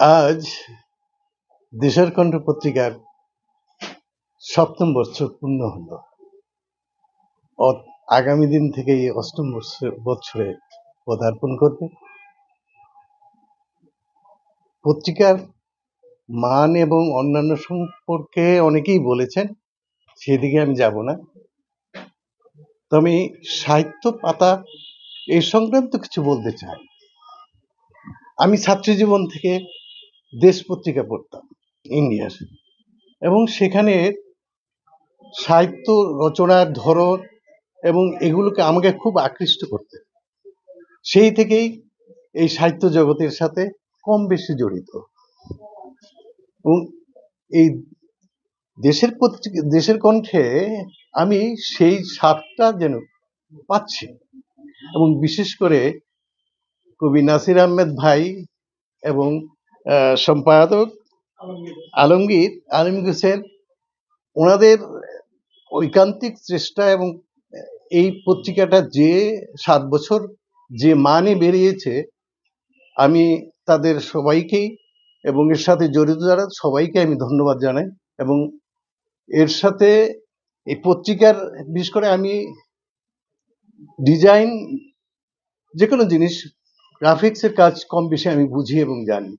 আজ দেশের কণ্ঠ পত্রিকার ৭ম বছর পূর্ণ হলো। আগামী দিন থেকে এই ৮ম বছরে পদার্পণ করবে। পত্রিকার মান এবং অন্যান্য সম্পর্কে অনেকেই বলেছেন, সেদিকে আমি যাব না। তবে সাহিত্য পাতা এই সংক্রান্ত কিছু বলতে চাই। আমি ছাত্র জীবন থেকে দেশ পত্রিকা পড়তাম ইন্ডিয়ার, এবং সেখানে সাহিত্য রচনার ধরন এবং এগুলোকে আমাকে খুব আকৃষ্ট করতে, সেই থেকেই এই সাহিত্য জগতের সাথে কম বেশি জড়িত। এবং এই দেশের কণ্ঠে আমি সেই স্বাদটা যেন পাচ্ছি, এবং বিশেষ করে কবি নাসির আহমেদ ভাই এবং সম্পাদক আলমগীর হোসেন, ওনাদের ঐকান্তিক চেষ্টা এবং এই পত্রিকাটা যে 7 বছর যে মানে বেরিয়েছে, আমি তাদের সবাইকেই এবং এর সাথে জড়িত যারা সবাইকে আমি ধন্যবাদ জানাই। এবং এর সাথে এই পত্রিকার বিশেষ করে আমি ডিজাইন, যে কোনো জিনিস গ্রাফিক্সের কাজ কম বেশি আমি বুঝি এবং জানি,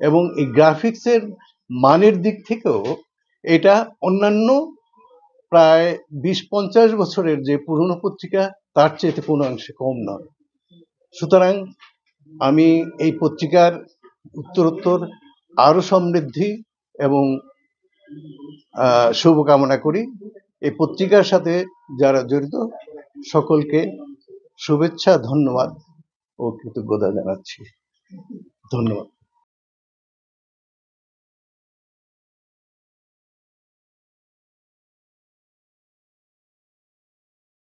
এবং এই গ্রাফিক্সের মানের দিক থেকেও এটা অন্যান্য প্রায় 20-50 বছরের যে পুরনো পত্রিকা তার চেয়ে কোনো অংশে কম নয়। সুতরাং আমি এই পত্রিকার উত্তরোত্তর আরো সমৃদ্ধি এবং শুভকামনা করি। এই পত্রিকার সাথে যারা জড়িত সকলকে শুভেচ্ছা, ধন্যবাদ ও কৃতজ্ঞতা জানাচ্ছি। ধন্যবাদ।